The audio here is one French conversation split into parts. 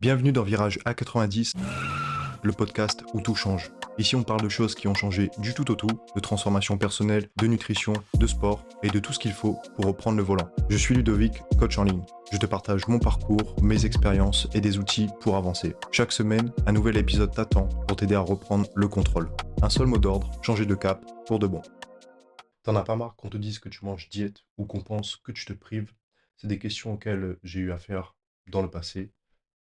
Bienvenue dans Virage A90, le podcast où tout change. Ici, on parle de choses qui ont changé du tout au tout, de transformation personnelle, de nutrition, de sport et de tout ce qu'il faut pour reprendre le volant. Je suis Ludovic, coach en ligne. Je te partage mon parcours, mes expériences et des outils pour avancer. Chaque semaine, un nouvel épisode t'attend pour t'aider à reprendre le contrôle. Un seul mot d'ordre, changer de cap pour de bon. T'en as pas marre qu'on te dise que tu manges diète ou qu'on pense que tu te prives? C'est des questions auxquelles j'ai eu affaire dans le passé.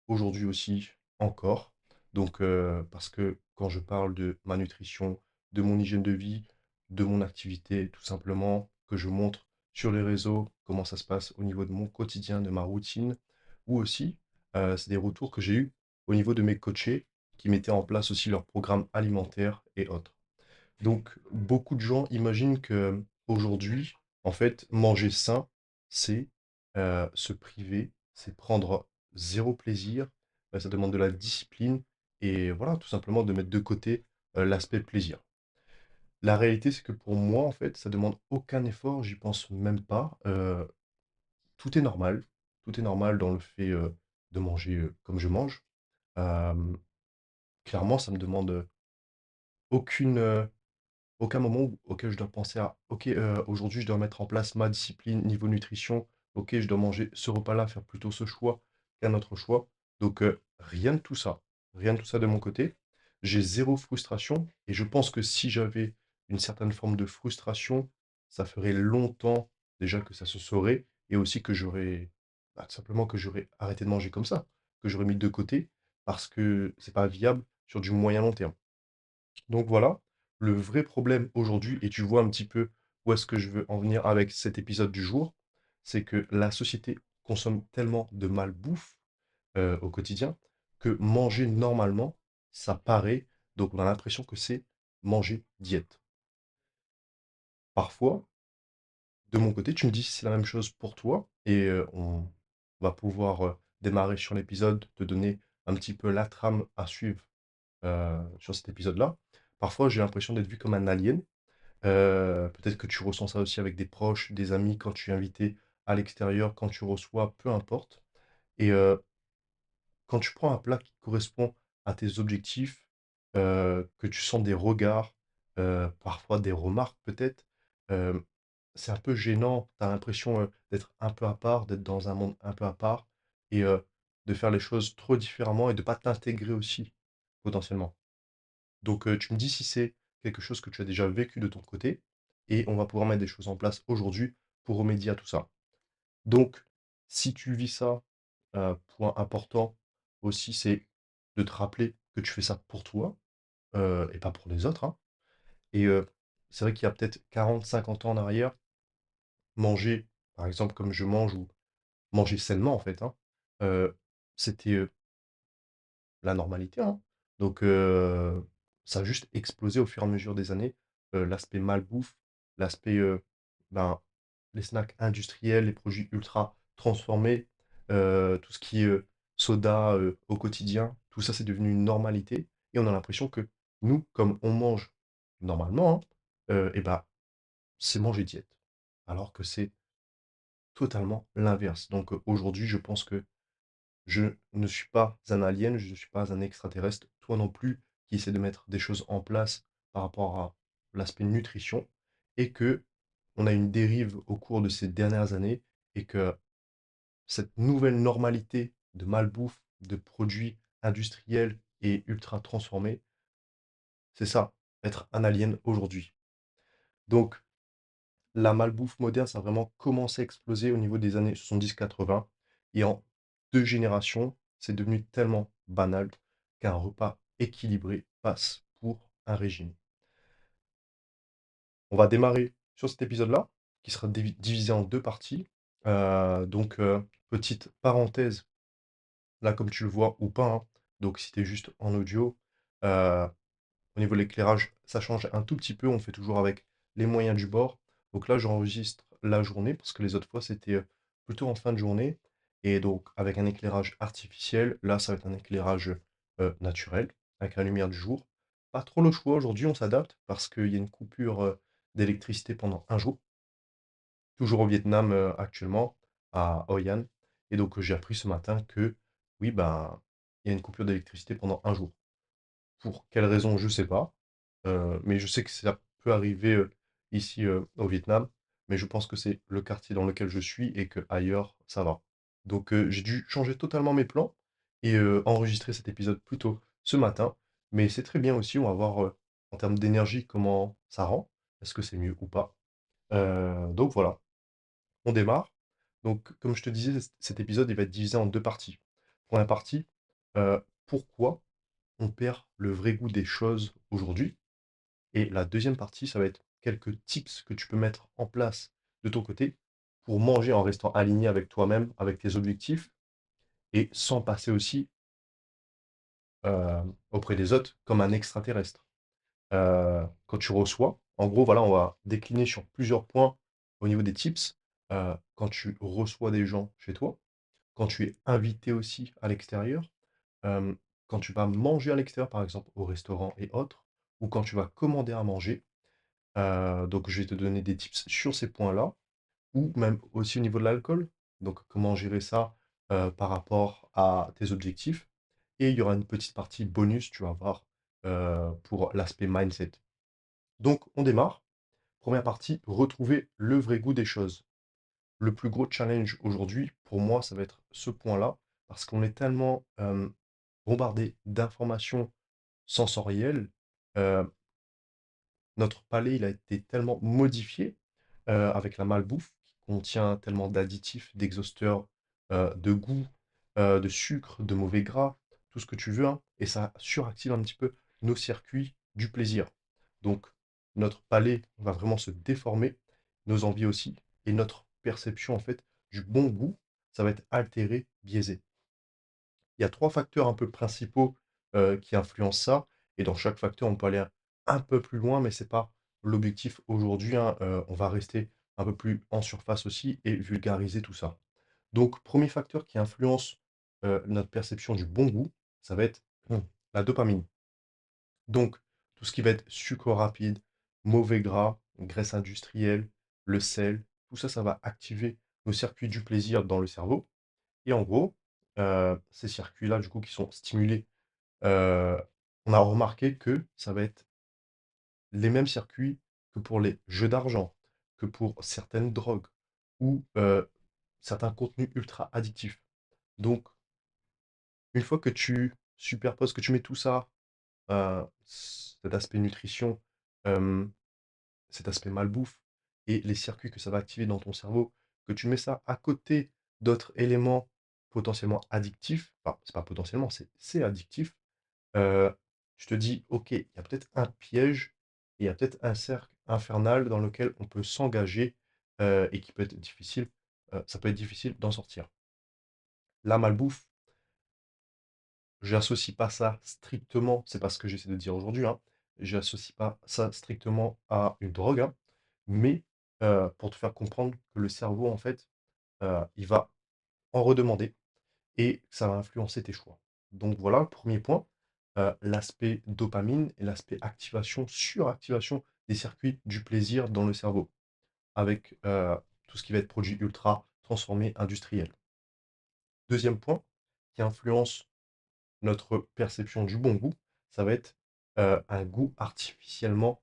Aujourd'hui aussi, encore. Donc, parce que quand je parle de ma nutrition, de mon hygiène de vie, de mon activité, tout simplement, que je montre sur les réseaux comment ça se passe au niveau de mon quotidien, de ma routine, ou aussi, c'est des retours que j'ai eus au niveau de mes coachés qui mettaient en place aussi leur programme alimentaire et autres. Donc, beaucoup de gens imaginent que aujourd'hui, en fait, manger sain, c'est se priver, c'est prendre zéro plaisir, ça demande de la discipline et voilà, tout simplement de mettre de côté l'aspect plaisir. La réalité, c'est que pour moi, en fait, ça demande aucun effort, j'y pense même pas. Tout est normal, tout est normal dans le fait de manger comme je mange. Euh, Clairement, ça me demande aucune, aucun moment auquel je dois penser à: «OK, aujourd'hui, je dois mettre en place ma discipline niveau nutrition. OK, je dois manger ce repas-là, faire plutôt ce choix qu'un autre choix». Donc, rien de tout ça de mon côté. J'ai zéro frustration et je pense que si j'avais une certaine forme de frustration, ça ferait longtemps déjà que ça se saurait et aussi que j'aurais, tout simplement que j'aurais arrêté de manger comme ça, que j'aurais mis de côté parce que c'est pas viable sur du moyen long terme. Donc voilà, le vrai problème aujourd'hui, et tu vois un petit peu où est-ce que je veux en venir avec cet épisode du jour, c'est que la société consomme tellement de malbouffe au quotidien que manger normalement, ça paraît, donc on a l'impression que c'est manger diète. Parfois, de mon côté, tu me dis si c'est la même chose pour toi, et on va pouvoir démarrer sur l'épisode, te donner un petit peu la trame à suivre sur cet épisode-là. Parfois, j'ai l'impression d'être vu comme un alien. Peut-être que tu ressens ça aussi avec des proches, des amis, quand tu es invité à l'extérieur, quand tu reçois, peu importe. Et quand tu prends un plat qui correspond à tes objectifs, que tu sens des regards, parfois des remarques peut-être, hem, c'est un peu gênant. Tu as l'impression, d'être un peu à part, d'être dans un monde un peu à part et de faire les choses trop différemment et de pas t'intégrer aussi, potentiellement. Donc, tu me dis si c'est quelque chose que tu as déjà vécu de ton côté et on va pouvoir mettre des choses en place aujourd'hui pour remédier à tout ça. Donc, si tu vis ça, point important aussi, c'est de te rappeler que tu fais ça pour toi, et pas pour les autres, hein. Et c'est vrai qu'il y a peut-être 40, 50 ans en arrière, manger, par exemple, comme je mange ou manger sainement en fait, hein, c'était, la normalité, hein. Donc, ça a juste explosé au fur et à mesure des années, l'aspect malbouffe, l'aspect, ben, les snacks industriels, les produits ultra transformés, tout ce qui est, soda, au quotidien, tout ça, c'est devenu une normalité et on a l'impression que nous, comme on mange normalement, hein, et bah, c'est manger diète. Alors que c'est totalement l'inverse. Donc, aujourd'hui, je pense que je ne suis pas un alien, je ne suis pas un extraterrestre, toi non plus, qui essaie de mettre des choses en place par rapport à l'aspect nutrition, et que on a une dérive au cours de ces dernières années, et que cette nouvelle normalité de malbouffe, de produits industriels et ultra transformés, c'est ça, être un alien aujourd'hui. Donc, la malbouffe moderne, ça a vraiment commencé à exploser au niveau des années 70-80. Et en 2 générations, c'est devenu tellement banal qu'un repas équilibré passe pour un régime. On va démarrer sur cet épisode-là, qui sera divisé en 2 parties. Donc, petite parenthèse, là, comme tu le vois ou pas, hein, donc si tu es juste en audio, euh, au niveau de l'éclairage, ça change un tout petit peu. On fait toujours avec les moyens du bord. Donc là, j'enregistre la journée parce que les autres fois, c'était plutôt en fin de journée. Et donc, avec un éclairage artificiel, là, ça va être un éclairage naturel, avec la lumière du jour. Pas trop le choix aujourd'hui, on s'adapte parce qu'il y a une coupure d'électricité pendant un jour. Toujours au Vietnam actuellement, à Hoi An. Et donc, j'ai appris ce matin que, oui, ben, il y a une coupure d'électricité pendant un jour. Pour quelle raison, je ne sais pas. Mais je sais que ça peut arriver ici au Vietnam. Mais je pense que c'est le quartier dans lequel je suis et que ailleurs, ça va. Donc j'ai dû changer totalement mes plans et enregistrer cet épisode plus tôt ce matin. Mais c'est très bien aussi, on va voir en termes d'énergie comment ça rend. Est-ce que c'est mieux ou pas? Donc voilà, on démarre. Donc comme je te disais, cet épisode il va être divisé en deux parties. Première partie, pourquoi on perd le vrai goût des choses aujourd'hui. Et la deuxième partie, ça va être quelques tips que tu peux mettre en place de ton côté pour manger en restant aligné avec toi-même, avec tes objectifs, et sans passer aussi auprès des autres comme un extraterrestre. Quand tu reçois, en gros, voilà, on va décliner sur plusieurs points au niveau des tips. Quand tu reçois des gens chez toi, quand tu es invité aussi à l'extérieur, euh, quand tu vas manger à l'extérieur, par exemple au restaurant et autres, ou quand tu vas commander à manger. Donc je vais te donner des tips sur ces points-là, ou même aussi au niveau de l'alcool. Donc comment gérer ça par rapport à tes objectifs. Et il y aura une petite partie bonus, tu vas voir, pour l'aspect mindset. Donc on démarre. Première partie, retrouver le vrai goût des choses. Le plus gros challenge aujourd'hui, pour moi, ça va être ce point-là, parce qu'on est tellement bombardé d'informations sensorielles, euh, notre palais, il a été tellement modifié avec la malbouffe, qui contient tellement d'additifs, d'exhausteurs, de goût, de sucre, de mauvais gras, tout ce que tu veux, hein, et ça suractive un petit peu nos circuits du plaisir. Donc, notre palais va vraiment se déformer, nos envies aussi, et notre perception, en fait, du bon goût, ça va être altéré, biaisé. Il y a 3 facteurs un peu principaux, qui influencent ça et dans chaque facteur, on peut aller un peu plus loin, mais c'est pas l'objectif aujourd'hui, hein, on va rester un peu plus en surface aussi et vulgariser tout ça. Donc premier facteur qui influence, notre perception du bon goût, ça va être, la dopamine. Donc tout ce qui va être sucre rapide, mauvais gras, graisse industrielle, le sel, tout ça, ça va activer nos circuits du plaisir dans le cerveau et en gros, ces circuits-là, du coup, qui sont stimulés, heu, on a remarqué que ça va être les mêmes circuits que pour les jeux d'argent, que pour certaines drogues ou, certains contenus ultra addictifs. Donc, une fois que tu superposes, que tu mets tout ça, cet aspect nutrition, hem, cet aspect malbouffe et les circuits que ça va activer dans ton cerveau, que tu mets ça à côté d'autres éléments potentiellement addictifs, enfin, c'est pas potentiellement, c'est addictif, heu, tu te dis: «OK, il y a peut-être un piège, il y a peut-être un cercle infernal dans lequel on peut s'engager, et qui peut être difficile, ça peut être difficile d'en sortir». La malbouffe, j'associe pas ça strictement, c'est pas ce que j'essaie de dire aujourd'hui, hein, j'associe pas ça strictement à une drogue, hein, mais pour te faire comprendre que le cerveau, en fait, il va en redemander et ça va influencer tes choix. Donc voilà, le premier point, l'aspect dopamine et l'aspect activation, suractivation des circuits du plaisir dans le cerveau, avec tout ce qui va être produit ultra transformé, industriel. Deuxième point, qui influence notre perception du bon goût, ça va être un goût artificiellement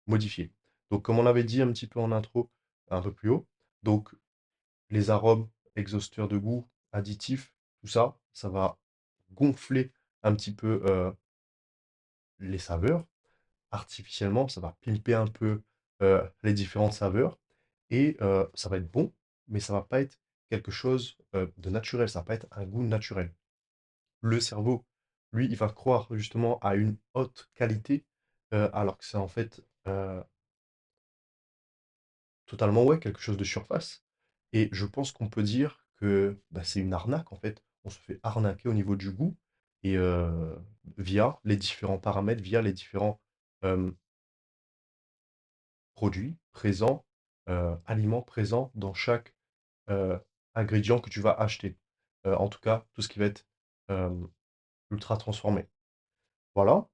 modifié. Donc comme on avait dit un petit peu en intro, un peu plus haut, donc les arômes, exhausteurs de goût, additifs, tout ça, ça va gonfler un petit peu les saveurs. Artificiellement, ça va pimper un peu les différentes saveurs et ça va être bon, mais ça va pas être quelque chose de naturel, ça va pas être un goût naturel. Le cerveau, lui, il va croire justement à une haute qualité alors que c'est en fait totalement, ouais, quelque chose de surface. Et je pense qu'on peut dire que bah, c'est une arnaque, en fait. On se fait arnaquer au niveau du goût et via les différents paramètres, via les différents euh, produits présents, aliments présents dans chaque ingrédient que tu vas acheter. En tout cas, tout ce qui va être euh, ultra transformé. Voilà.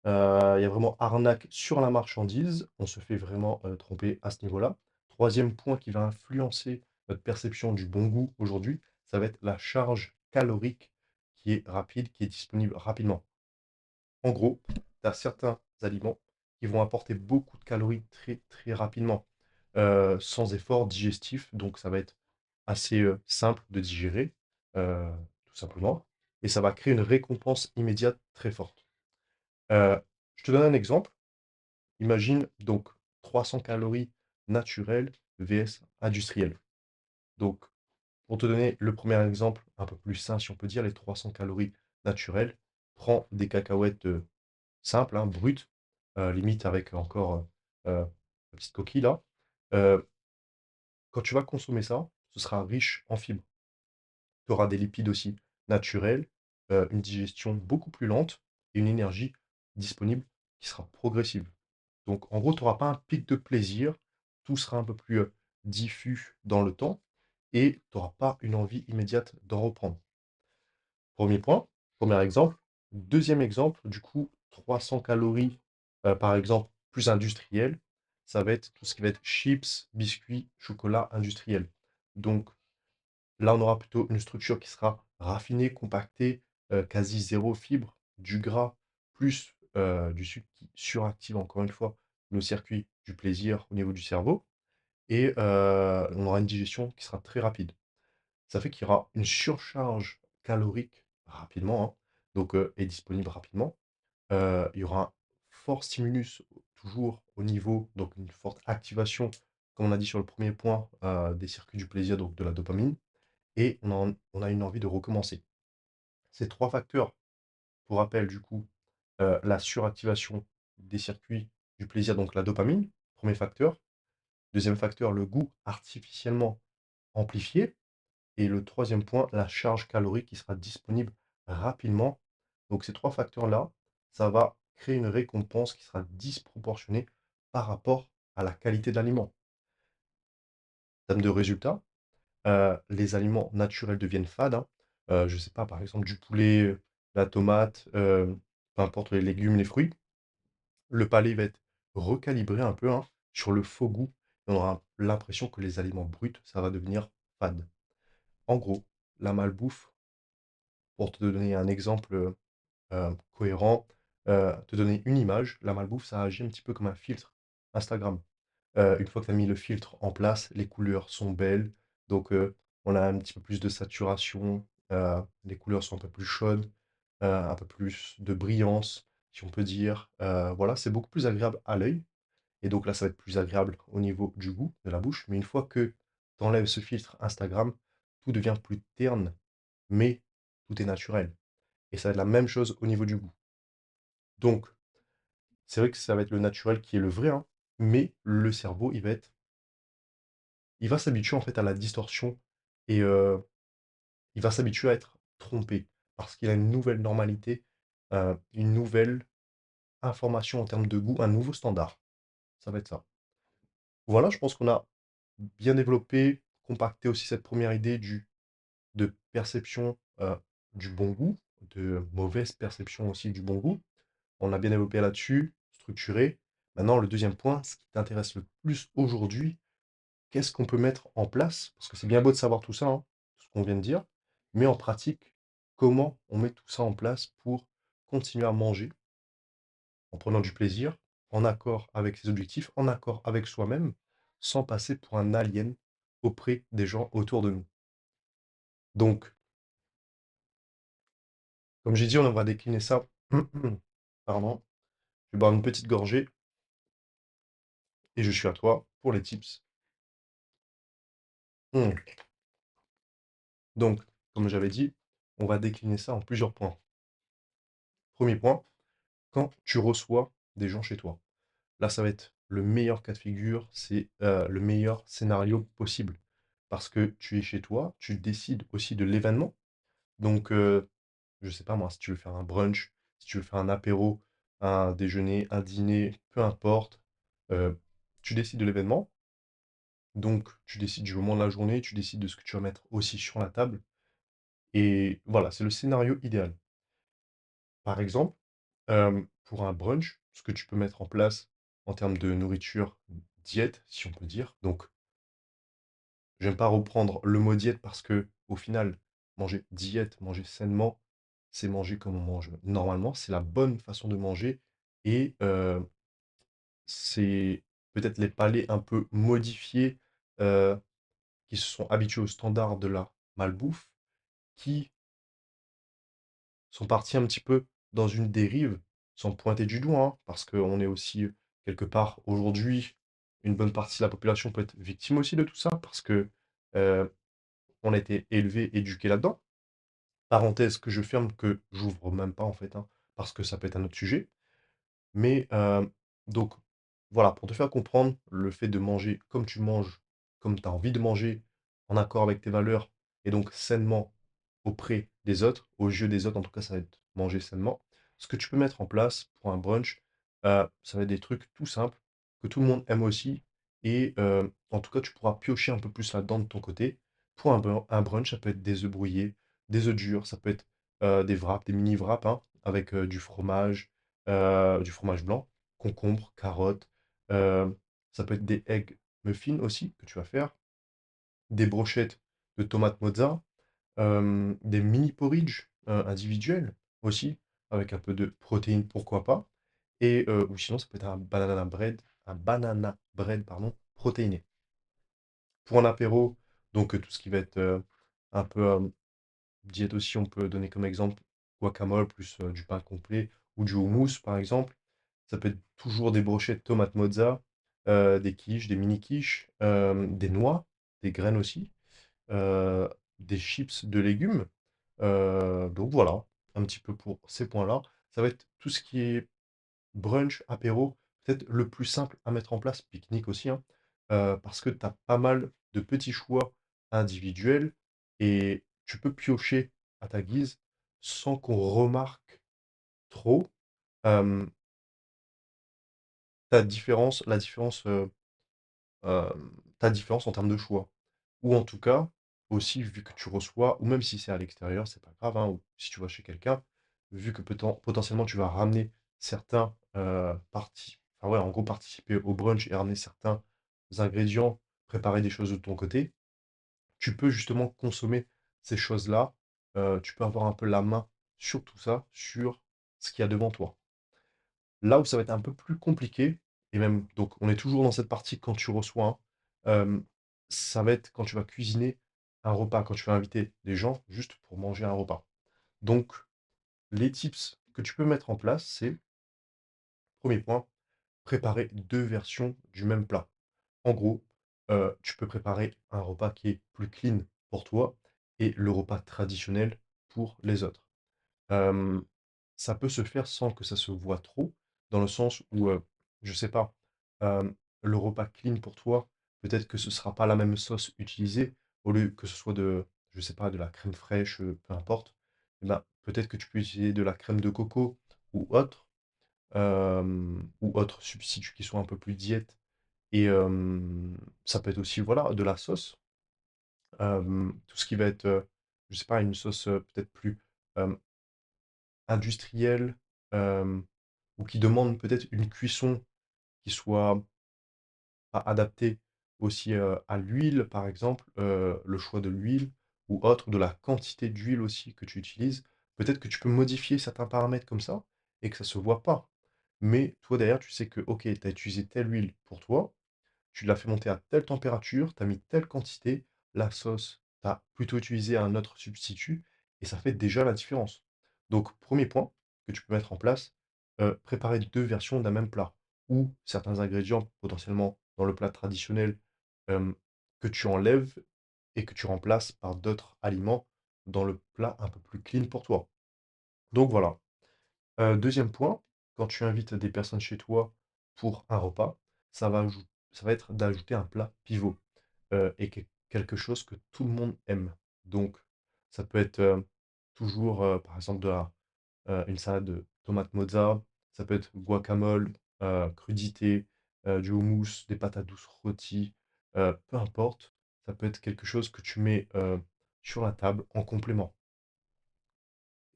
Il y a vraiment arnaque sur la marchandise. On se fait vraiment tromper à ce niveau-là. Troisième point qui va influencer notre perception du bon goût aujourd'hui, ça va être la charge calorique qui est rapide, qui est disponible rapidement. En gros, tu as certains aliments qui vont apporter beaucoup de calories très, très rapidement, sans effort digestif. Donc, ça va être assez simple de digérer, euh, tout simplement. Et ça va créer une récompense immédiate très forte. Euh, je te donne un exemple. Imagine donc 300 calories naturelles vs industrielles. Donc, pour te donner le premier exemple, un peu plus sain, si on peut dire, les 300 calories naturelles, prends des cacahuètes simples, hein, brutes, limite avec encore la petite coquille là. Euh, Quand tu vas consommer ça, ce sera riche en fibres. Tu auras des lipides aussi naturels, une digestion beaucoup plus lente et une énergie disponible qui sera progressive. Donc, en gros, tu n'auras pas un pic de plaisir, tout sera un peu plus diffus dans le temps et tu n'auras pas une envie immédiate d'en reprendre. Premier point, premier exemple. Deuxième exemple, du coup, 300 calories, par exemple, plus industriel, ça va être tout ce qui va être chips, biscuits, chocolat industriel. Donc là, on aura plutôt une structure qui sera raffinée, compactée, quasi zéro fibre, du gras, plus du sucre qui suractive encore une fois le circuit du plaisir au niveau du cerveau. Et on aura une digestion qui sera très rapide. Ça fait qu'il y aura une surcharge calorique rapidement, hein, donc est disponible rapidement. Il y aura un fort stimulus toujours au niveau, donc une forte activation, comme on a dit sur le premier point, des circuits du plaisir, donc de la dopamine, et on a une envie de recommencer. Ces trois facteurs, pour rappel, du coup, la suractivation des circuits du plaisir, donc la dopamine, premier facteur. Deuxième facteur, le goût artificiellement amplifié. Et le troisième point, la charge calorique qui sera disponible rapidement. Donc ces trois facteurs-là, ça va créer une récompense qui sera disproportionnée par rapport à la qualité de l'aliment. En termes de résultats, les aliments naturels deviennent fades, hein. Je ne sais pas, par exemple du poulet, la tomate, peu importe les légumes, les fruits. Le palais va être recalibré un peu, hein, sur le faux goût. On aura l'impression que les aliments bruts, ça va devenir fade. En gros, la malbouffe, pour te donner un exemple cohérent, te donner une image, la malbouffe, ça agit un petit peu comme un filtre Instagram. Une fois que tu as mis le filtre en place, les couleurs sont belles, donc on a un petit peu plus de saturation, les couleurs sont un peu plus chaudes, un peu plus de brillance, si on peut dire. Voilà, c'est beaucoup plus agréable à l'œil, et donc là, ça va être plus agréable au niveau du goût de la bouche, mais une fois que tu enlèves ce filtre Instagram, tout devient plus terne, mais tout est naturel. Et ça va être la même chose au niveau du goût. Donc, c'est vrai que ça va être le naturel qui est le vrai, hein, mais le cerveau, il va s'habituer en fait à la distorsion et il va s'habituer à être trompé parce qu'il a une nouvelle normalité, une nouvelle information en termes de goût, un nouveau standard. Ça va être ça. Voilà, je pense qu'on a bien développé, compacté aussi cette première idée de perception du bon goût, de mauvaise perception aussi du bon goût. On a bien développé là-dessus, structuré. Maintenant, le deuxième point, ce qui t'intéresse le plus aujourd'hui, qu'est-ce qu'on peut mettre en place? Parce que c'est bien beau de savoir tout ça, hein, tout ce qu'on vient de dire, mais en pratique, comment on met tout ça en place pour continuer à manger en prenant du plaisir, en accord avec ses objectifs, en accord avec soi-même, sans passer pour un alien auprès des gens autour de nous. Donc, comme j'ai dit, on va décliner ça. Pardon. Je vais boire une petite gorgée et je suis à toi pour les tips. Hmm. Donc, comme j'avais dit, on va décliner ça en plusieurs points. Premier point, quand tu reçois des gens chez toi. Là, ça va être le meilleur cas de figure, c'est le meilleur scénario possible. Parce que tu es chez toi, tu décides aussi de l'événement. Donc, je sais pas moi, si tu veux faire un brunch, si tu veux faire un apéro, un déjeuner, un dîner, peu importe, euh, tu décides de l'événement. Donc, tu décides du moment de la journée, tu décides de ce que tu vas mettre aussi sur la table. Et voilà, c'est le scénario idéal. Par exemple, pour un brunch, ce que tu peux mettre en place en termes de nourriture, diète, si on peut dire. Donc, j'aime pas reprendre le mot diète parce que, au final, manger diète, manger sainement, c'est manger comme on mange normalement, c'est la bonne façon de manger et c'est peut-être les palais un peu modifiés, heu, qui se sont habitués aux standards de la malbouffe, qui sont partis un petit peu dans une dérive, sans pointer du doigt, hein, parce qu'on est aussi, quelque part, aujourd'hui, une bonne partie de la population peut être victime aussi de tout ça, parce que, heu, on a été élevé, éduqué là-dedans. Parenthèse que je ferme, que j'ouvre même pas en fait, hein, parce que ça peut être un autre sujet. Mais, donc, voilà, pour te faire comprendre, le fait de manger comme tu manges, comme tu as envie de manger, en accord avec tes valeurs et donc sainement auprès des autres, aux yeux des autres, en tout cas, ça va être manger sainement. Ce que tu peux mettre en place pour un brunch, ça va être des trucs tout simples, que tout le monde aime aussi et en tout cas, tu pourras piocher un peu plus là-dedans de ton côté. Pour un brunch, ça peut être des œufs brouillés, des œufs durs, ça peut être, des wraps, des mini wraps, hein, avec, du fromage blanc, concombre, carottes, ça peut être des egg muffins aussi que tu vas faire, des brochettes de tomates mozza, des mini porridge, individuels aussi, avec un peu de protéines, pourquoi pas et ou sinon ça peut être un banana bread, pardon, protéiné. Pour un apéro, donc tout ce qui va être, un peu, diète aussi, on peut donner comme exemple guacamole plus, du pain complet ou du houmous, par exemple. Ça peut être toujours des brochettes tomates mozza, des quiches, des mini quiches, des noix, des graines aussi, heu, des chips de légumes. Donc voilà, un petit peu pour ces points-là. Ça va être tout ce qui est brunch, apéro, peut-être le plus simple à mettre en place, pique-nique aussi, hein, parce que tu as pas mal de petits choix individuels et tu peux piocher à ta guise sans qu'on remarque trop, hem, la différence, ta différence en termes de choix. Ou en tout cas, aussi vu que tu reçois ou même si c'est à l'extérieur, c'est pas grave, hein, ou si tu vas chez quelqu'un, vu que potentiellement tu vas ramener certains, enfin ouais, en gros participer au brunch et ramener certains ingrédients, préparer des choses de ton côté, tu peux justement consommer ces choses-là, tu peux avoir un peu la main sur tout ça, sur ce qu'il y a devant toi. Là où ça va être un peu plus compliqué et même donc on est toujours dans cette partie quand tu reçois, hein, ça va être quand tu vas cuisiner un repas, quand tu vas inviter des gens juste pour manger un repas. Donc les tips que tu peux mettre en place, c'est, premier point, préparer 2 versions du même plat. En gros, tu peux préparer un repas qui est plus clean pour toi et le repas traditionnel pour les autres. Hem, Ça peut se faire sans que ça se voit trop, dans le sens où, je sais pas, le repas clean pour toi, peut-être que ce sera pas la même sauce utilisée, au lieu que ce soit de, je sais pas, de la crème fraîche, peu importe, et ben, peut-être que tu peux utiliser de la crème de coco ou autre substitut qui soit un peu plus diète et ça peut être aussi, voilà, de la sauce, tout ce qui va être, je sais pas, une sauce, peut-être plus, hem, industrielle, hem, ou qui demande peut-être une cuisson qui soit adaptée aussi, à l'huile, par exemple, le choix de l'huile ou autre, de la quantité d'huile aussi que tu utilises. Peut-être que tu peux modifier certains paramètres comme ça et que ça se voit pas. Mais toi, derrière, tu sais que, OK, tu as utilisé telle huile pour toi, tu l'as fait monter à telle température, tu as mis telle quantité, la sauce, tu as plutôt utilisé un autre substitut et ça fait déjà la différence. Donc, premier point que tu peux mettre en place, préparer 2 versions d'un même plat ou certains ingrédients potentiellement dans le plat traditionnel, hem, que tu enlèves et que tu remplaces par d'autres aliments dans le plat un peu plus clean pour toi. Donc voilà. 2e point, quand tu invites des personnes chez toi pour un repas, ça va être d'ajouter un plat pivot, et quelque chose que tout le monde aime. Donc ça peut être, toujours, par exemple une salade de tomates mozza, ça peut être guacamole, crudité, du houmous, des patates douces rôties, peu importe. Ça peut être quelque chose que tu mets, sur la table en complément.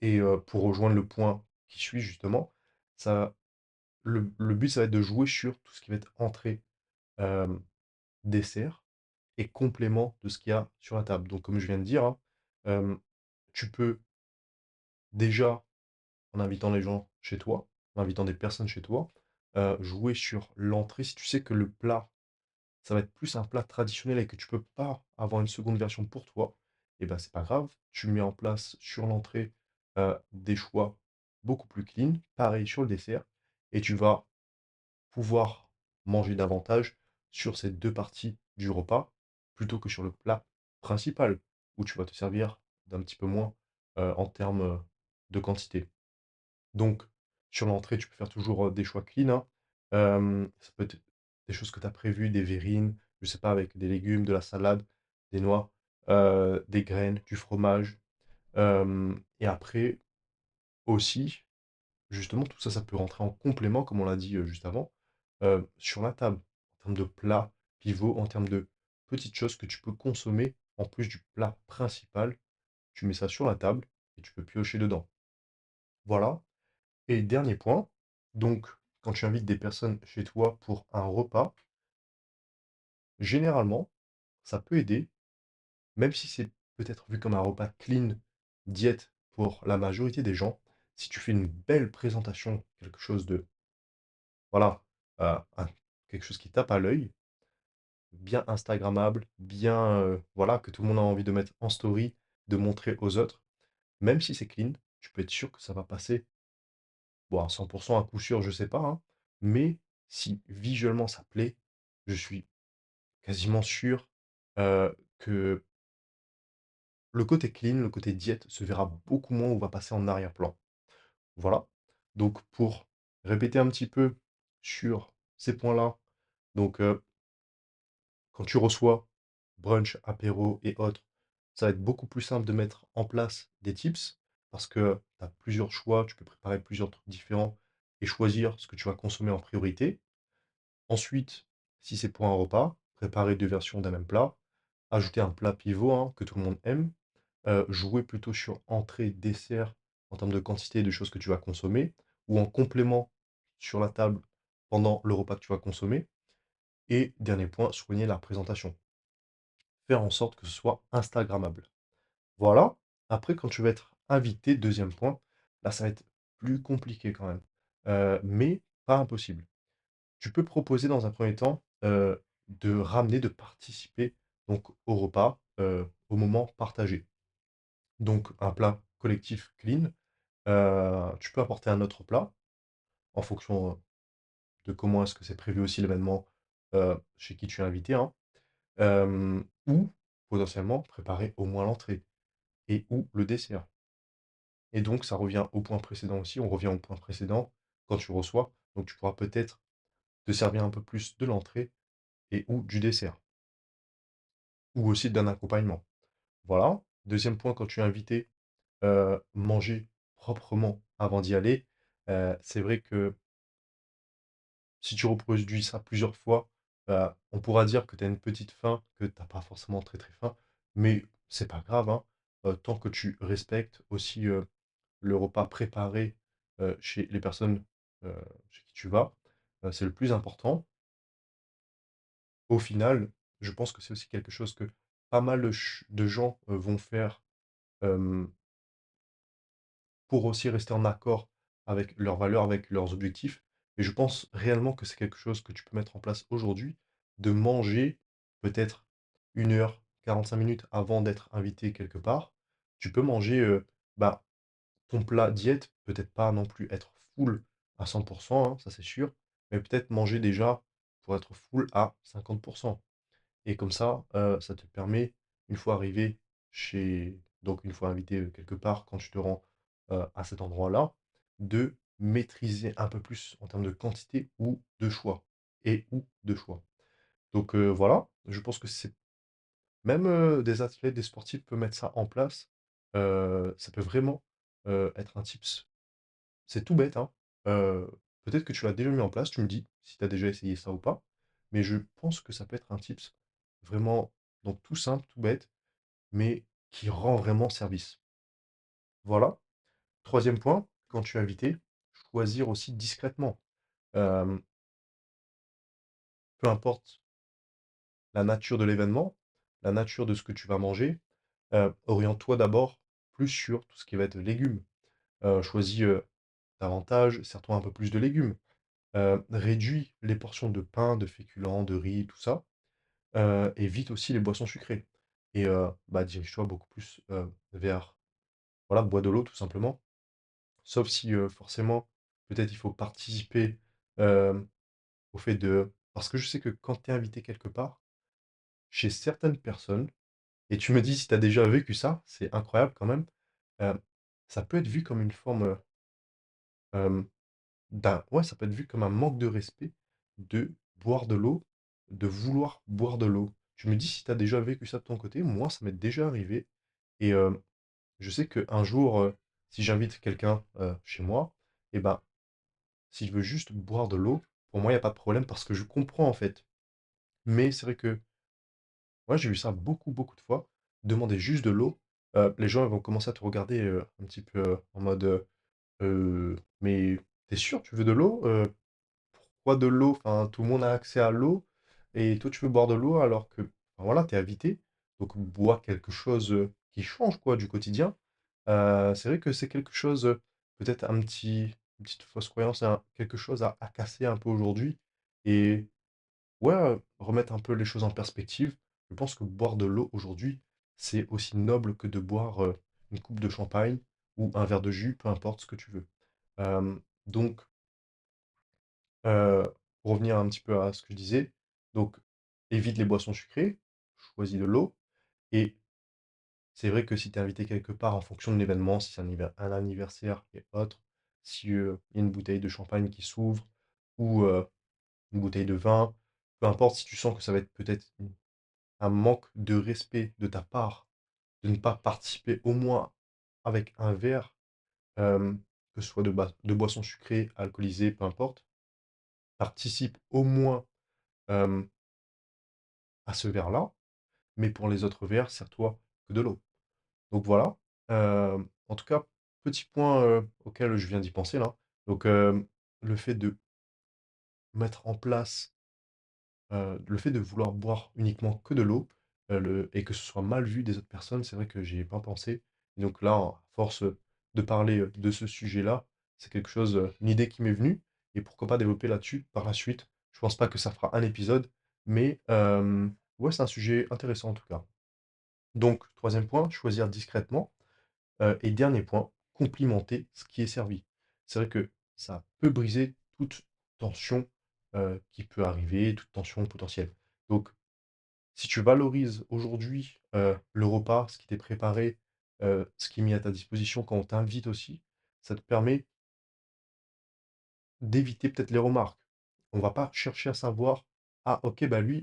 Et pour rejoindre le point qui suit justement, ça le but, ça va être de jouer sur tout ce qui va être entrée, hem, dessert et complément de ce qu'il y a sur la table. Donc comme je viens de dire, hein, hem, tu peux déjà en invitant les gens chez toi, en invitant des personnes chez toi, jouer sur l'entrée. Si tu sais que le plat, ça va être plus un plat traditionnel et que tu peux pas avoir une seconde version pour toi, et ben c'est pas grave. Tu mets en place sur l'entrée des choix beaucoup plus clean, pareil sur le dessert, et tu vas pouvoir manger davantage sur ces deux parties du repas plutôt que sur le plat principal où tu vas te servir d'un petit peu moins en termes de quantité. Donc, sur l'entrée, tu peux faire toujours des choix clean, hein. Ça peut être des choses que tu as prévues, des verrines, je sais pas, avec des légumes, de la salade, des noix, des graines, du fromage. Et après, aussi, justement, tout ça, ça peut rentrer en complément, comme on l'a dit juste avant, sur la table, en termes de plats pivots, en termes de petites choses que tu peux consommer en plus du plat principal. Tu mets ça sur la table et tu peux piocher dedans. Voilà. Et dernier point, donc quand tu invites des personnes chez toi pour un repas, généralement, ça peut aider, même si c'est peut-être vu comme un repas clean, diète pour la majorité des gens, si tu fais une belle présentation, quelque chose de, voilà, un quelque chose qui tape à l'œil, bien instagrammable, bien, voilà, que tout le monde a envie de mettre en story, de montrer aux autres, même si c'est clean, tu peux être sûr que ça va passer. Bon, à 100 à coup sûr, je sais pas, hein, mais si visuellement ça plaît, je suis quasiment sûr, que le côté clean, le côté diète se verra beaucoup moins ou va passer en arrière-plan. Voilà. Donc pour répéter un petit peu sur ces points-là, donc quand tu reçois brunch, apéro et autres, ça va être beaucoup plus simple de mettre en place des tips parce que tu as plusieurs choix, tu peux préparer plusieurs trucs différents et choisir ce que tu vas consommer en priorité. Ensuite, si c'est pour un repas, préparer 2 versions d'un même plat, ajouter un plat pivot, hein, que tout le monde aime, jouer plutôt sur entrée, dessert en termes de quantité de choses que tu vas consommer ou en complément sur la table pendant le repas que tu vas consommer et dernier point, soigner la présentation. Faire en sorte que ce soit instagrammable. Voilà. Après, quand tu vas être invité, deuxième point, là, ça va être plus compliqué quand même, mais pas impossible. Tu peux proposer dans un premier temps, de ramener, de participer donc au repas, au moment partagé. Donc un plat collectif clean, tu peux apporter un autre plat en fonction, de comment est-ce que c'est prévu aussi l'événement, chez qui tu es invité, hein. Ou potentiellement préparer au moins l'entrée et ou le dessert. Et donc ça revient au point précédent aussi, on revient au point précédent quand tu reçois, donc tu pourras peut-être te servir un peu plus de l'entrée et ou du dessert, ou aussi d'un accompagnement. Voilà. Deuxième point, quand tu es invité, manger proprement avant d'y aller. C'est vrai que si tu reproduis ça plusieurs fois, on pourra dire que tu as une petite faim, que tu as pas forcément très, très faim, mais c'est pas grave, hein, tant que tu respectes aussi, le repas préparé, chez les personnes, heu, chez qui tu vas, c'est le plus important. Au final, je pense que c'est aussi quelque chose que pas mal de gens, vont faire, hem pour aussi rester en accord avec leurs valeurs, avec leurs objectifs. Et je pense réellement que c'est quelque chose que tu peux mettre en place aujourd'hui, de manger peut-être 1 heure, 45 minutes avant d'être invité quelque part. Tu peux manger bah, ton plat diète, peut-être pas non plus être full à 100%, hein, ça c'est sûr, mais peut-être manger déjà pour être full à 50%. Et comme ça te permet, une fois arrivé chez donc une fois invité, quelque part, quand tu te rends, à cet endroit-là, de maîtriser un peu plus en termes de quantité ou de choix et ou de choix. Donc, voilà, je pense que c'est même, des athlètes, des sportifs peuvent mettre ça en place. Ça peut vraiment, être un tips. C'est tout bête, hein. Heu, peut-être que tu l'as déjà mis en place, tu me dis si tu as déjà essayé ça ou pas, mais je pense que ça peut être un tips vraiment donc tout simple, tout bête, mais qui rend vraiment service. Voilà. Troisième point, quand tu es invité, choisir aussi discrètement. Hem, peu importe la nature de l'événement, la nature de ce que tu vas manger, oriente-toi d'abord plus sur tout ce qui va être légumes. choisis, davantage, sers-toi un peu plus de légumes. Réduis les portions de pain, de féculents, de riz, tout ça. Évite aussi les boissons sucrées et bah, dirige-toi beaucoup plus, vers voilà, bois de l'eau tout simplement. Sauf si, forcément, peut-être il faut participer, hem, au fait de parce que je sais que quand tu es invité quelque part, chez certaines personnes et tu me dis si tu as déjà vécu ça, c'est incroyable quand même, hem, ça peut être vu comme une forme, hem, ouais, ça peut être vu comme un manque de respect de boire de l'eau, de vouloir boire de l'eau. Je me dis si tu as déjà vécu ça de ton côté, moi ça m'est déjà arrivé et je sais qu'un jour, si j'invite quelqu'un, chez moi et ben, s'il veut juste boire de l'eau, pour moi il y a pas de problème parce que je comprends en fait. Mais c'est vrai que moi j'ai vu ça beaucoup, beaucoup de fois. Demander juste de l'eau, les gens ils vont commencer à te regarder, un petit peu, en mode, «Mais tu sûr tu veux de l'eau? Pourquoi de l'eau? Enfin, tout le monde a accès à l'eau et toi, tu veux boire de l'eau alors que, enfin, voilà, tu es invité. Donc, bois quelque chose qui change quoi, du quotidien. C'est vrai que c'est quelque chose, peut-être une petite fausse croyance, quelque chose à casser un peu aujourd'hui. Et ouais, remettre un peu les choses en perspective. Je pense que boire de l'eau aujourd'hui, c'est aussi noble que de boire une coupe de champagne ou un verre de jus, peu importe ce que tu veux. Donc, pour revenir un petit peu à ce que je disais, donc évite les boissons sucrées, choisis de l'eau et c'est vrai que si tu es invité quelque part en fonction de l'événement, si c'est un anniversaire et autres, si, il y a une bouteille de champagne qui s'ouvre ou, une bouteille de vin, peu importe si tu sens que ça va être peut-être un manque de respect de ta part, de ne pas participer au moins avec un verre, que ce soit de boissons sucrées, alcoolisées, peu importe, participe au moins, hem, à ce verre-là. Mais pour les autres verres, sers-toi que de l'eau. Donc voilà, en tout cas, petit point, auquel je viens d'y penser là. Donc, le fait de mettre en place, le fait de vouloir boire uniquement que de l'eau, et que ce soit mal vu des autres personnes, c'est vrai que j'y ai pas pensé. Et donc là, à force, de parler, de ce sujet-là, c'est quelque chose, une idée qui m'est venue et pourquoi pas développer là-dessus par la suite. Je pense pas que ça fera un épisode, mais, ouais, c'est un sujet intéressant en tout cas. Donc, troisième point, choisir discrètement. Et dernier point, complimenter ce qui est servi. C'est vrai que ça peut briser toute tension qui peut arriver, toute tension potentielle. Donc, si tu valorises aujourd'hui le repas, ce qui t'est préparé, ce qui est mis à ta disposition quand on t'invite aussi, ça te permet d'éviter peut-être les remarques. On va pas chercher à savoir, ah ok, bah lui,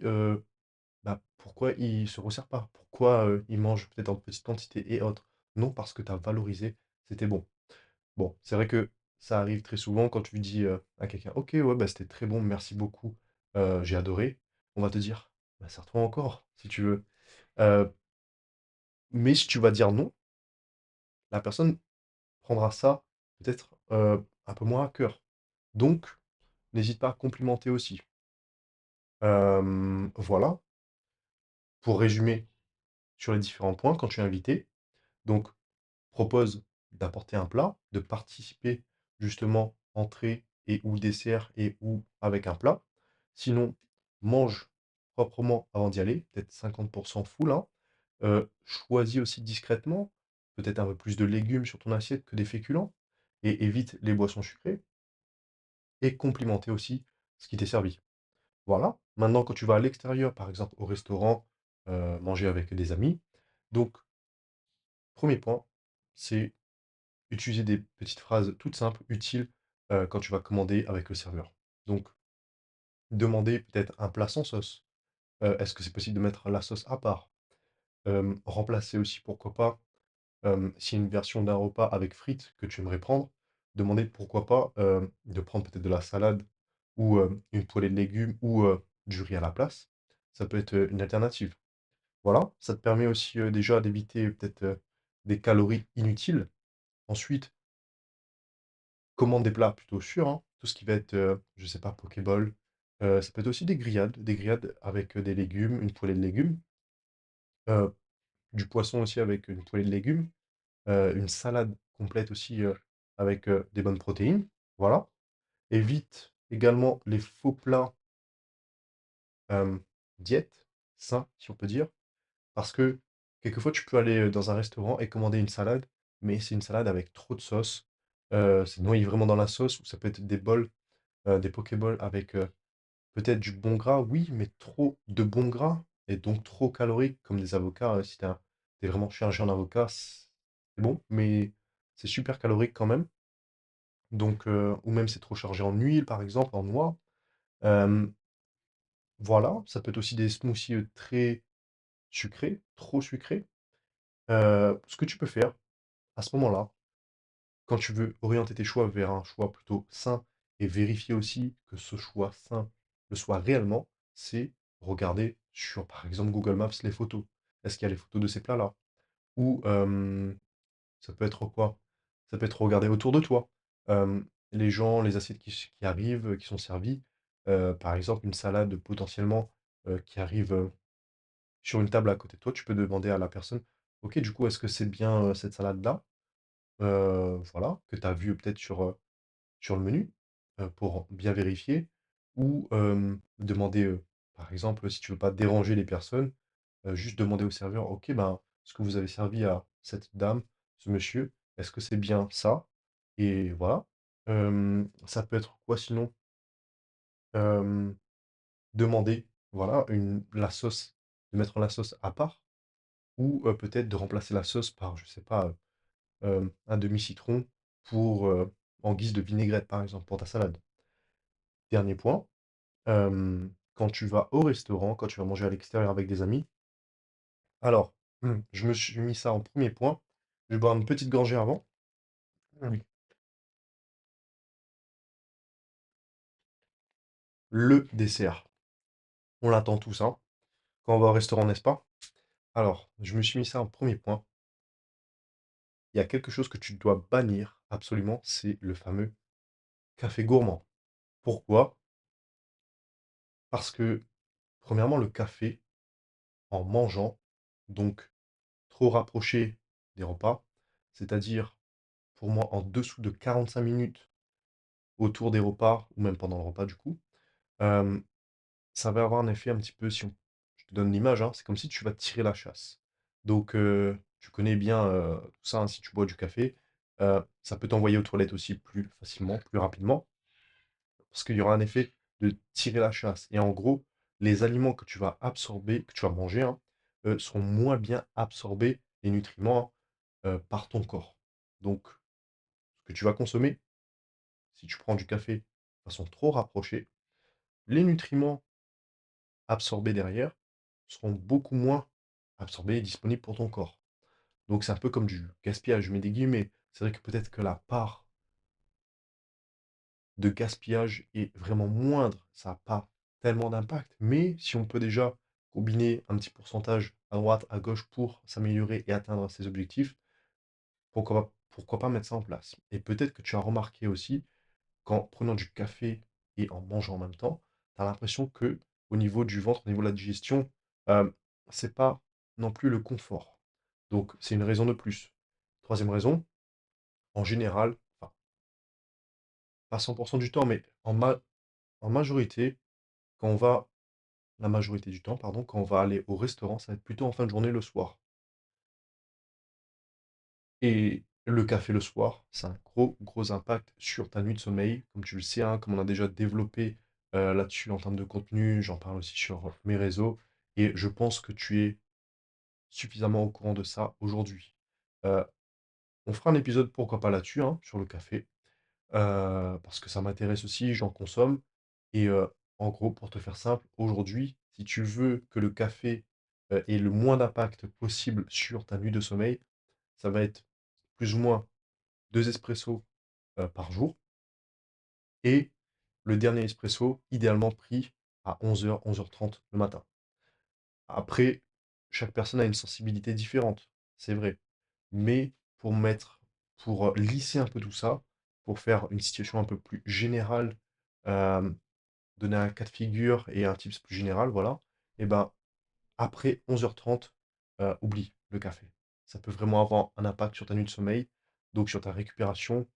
bah, pourquoi il se resserre pas? Pourquoi il mange peut-être en petite quantité et autres? Non, parce que tu as valorisé, c'était bon. Bon, c'est vrai que ça arrive très souvent quand tu dis, à quelqu'un: «OK, ouais, bah, c'était très bon, merci beaucoup, j'ai adoré». On va te dire: «Bah, sers-toi encore, si tu veux». Heu, mais si tu vas dire non, la personne prendra ça peut-être, un peu moins à cœur. Donc n'hésite pas à complimenter aussi. Voilà, pour résumer sur les différents points quand tu es invité, donc propose d'apporter un plat, de participer justement entrée et ou dessert et ou avec un plat. Sinon, mange proprement avant d'y aller, peut-être 50 full, hein. Choisis aussi discrètement, peut-être un peu plus de légumes sur ton assiette que des féculents et évite les boissons sucrées et complimenter aussi ce qui t'est servi. Voilà. Maintenant, quand tu vas à l'extérieur, par exemple au restaurant, manger avec des amis, donc premier point, c'est utiliser des petites phrases toutes simples, utiles, quand tu vas commander avec le serveur. Donc, demander peut-être un plat sans sauce. Est-ce que c'est possible de mettre la sauce à part? Remplacer aussi, pourquoi pas, s'il y a une version d'un repas avec frites que tu aimerais prendre, demander pourquoi pas, de prendre peut-être de la salade ou, une poêlée de légumes ou, du riz à la place. Ça peut être, une alternative. Voilà, ça te permet aussi, déjà d'éviter peut-être, des calories inutiles. Ensuite, commande des plats plutôt sûrs, hein. Tout ce qui va être, je sais pas, pokéball. Ça peut être aussi des grillades avec, des légumes, une poêlée de légumes, heu, du poisson aussi avec une poêlée de légumes, une salade complète aussi, avec des bonnes protéines. Voilà. Évite également les faux plats euh, diète, sains, si on peut dire. Parce que quelquefois, tu peux aller dans un restaurant et commander une salade, mais c'est une salade avec trop de sauce. C'est noyé vraiment dans la sauce, ou ça peut être des bols, des pokéballs avec peut-être du bon gras, oui, mais trop de bon gras, et donc trop calorique, comme des avocats. Si t'es vraiment chirurgien en avocat, c'est bon, mais c'est super calorique quand même. Donc, ou même c'est trop chargé en huile, par exemple, en noix. Euh, voilà, ça peut être aussi des smoothies très sucrés, trop sucrés. Ce que tu peux faire à ce moment-là, quand tu veux orienter tes choix vers un choix plutôt sain et vérifier aussi que ce choix sain le soit réellement, c'est regarder sur, par exemple, Google Maps les photos. Est-ce qu'il y a les photos de ces plats-là? Ou ça peut être quoi? Ça peut être regarder autour de toi. Les gens, les assiettes qui arrivent, qui sont servies. Par exemple, une salade potentiellement qui arrive sur une table à côté de toi. Tu peux demander à la personne, OK, du coup, est-ce que c'est bien cette salade-là? Voilà, que tu as vu peut-être sur le menu, pour bien vérifier ou demander, par exemple, si tu veux pas déranger les personnes, juste demander au serveur: «OK, ben, ce que vous avez servi à cette dame, ce monsieur, est-ce que c'est bien ça?» Et voilà. Ça peut être quoi sinon? Hem, Demander, voilà, la sauce, de mettre la sauce à part ou peut-être de remplacer la sauce par, je sais pas, un demi-citron pour, en guise de vinaigrette, par exemple, pour ta salade. Dernier point, quand tu vas au restaurant, quand tu vas manger à l'extérieur avec des amis, alors, je me suis mis ça en premier point. Je vais boire une petite gorgée avant. Mmh. Le dessert. On l'attend tous, hein, quand on va au restaurant, n'est-ce pas? Alors, je me suis mis ça en premier point. Il y a quelque chose que tu dois bannir absolument, c'est le fameux café gourmand. Pourquoi? Parce que, premièrement, le café, en mangeant, donc trop rapproché des repas, c'est-à-dire, pour moi, en dessous de 45 minutes autour des repas, ou même pendant le repas du coup, euh, ça va avoir un effet un petit peu, si on, je te donne l'image, hein, c'est comme si tu vas tirer la chasse. Donc, tu connais bien tout ça, hein, si tu bois du café, ça peut t'envoyer aux toilettes aussi plus facilement, plus rapidement, parce qu'il y aura un effet de tirer la chasse. Et en gros, les aliments que tu vas absorber, que tu vas manger, hein, seront moins bien absorbés, les nutriments, par ton corps. Donc, ce que tu vas consommer, si tu prends du café de façon trop rapprochée, les nutriments absorbés derrière seront beaucoup moins absorbés et disponibles pour ton corps. Donc c'est un peu comme du gaspillage, je mets des guillemets. C'est vrai que peut-être que la part de gaspillage est vraiment moindre, ça n'a pas tellement d'impact, mais si on peut déjà combiner un petit pourcentage à droite, à gauche pour s'améliorer et atteindre ses objectifs, pourquoi pas mettre ça en place? Et peut-être que tu as remarqué aussi qu'en prenant du café et en mangeant en même temps, tu as l'impression que au niveau du ventre, au niveau de la digestion, euh, c'est pas non plus le confort. Donc c'est une raison de plus. Troisième raison, en général, enfin pas 100% du temps, mais en majorité, quand on va, la majorité du temps, pardon, quand on va aller au restaurant, ça va être plutôt en fin de journée, le soir. Et le café le soir, c'est un gros impact sur ta nuit de sommeil. Comme tu le sais, hein, comme on a déjà développé là-dessus en termes de contenu, j'en parle aussi sur mes réseaux. Et je pense que tu es suffisamment au courant de ça aujourd'hui. Euh, on fera un épisode, pourquoi pas là-dessus, hein, sur le café, parce que ça m'intéresse aussi, j'en consomme. Et en gros, pour te faire simple, aujourd'hui, si tu veux que le café ait le moins d'impact possible sur ta nuit de sommeil, ça va être plus ou moins 2 espressos par jour et le dernier espresso, idéalement pris à 11 h 11 h 30 le matin. Après, chaque personne a une sensibilité différente, c'est vrai. Mais pour lisser un peu tout ça, pour faire une situation un peu plus générale, euh, donner un cas de figure et un tips plus général, voilà, et ben après 11 h 30, oublie le café. Ça peut vraiment avoir un impact sur ta nuit de sommeil, donc sur ta récupération.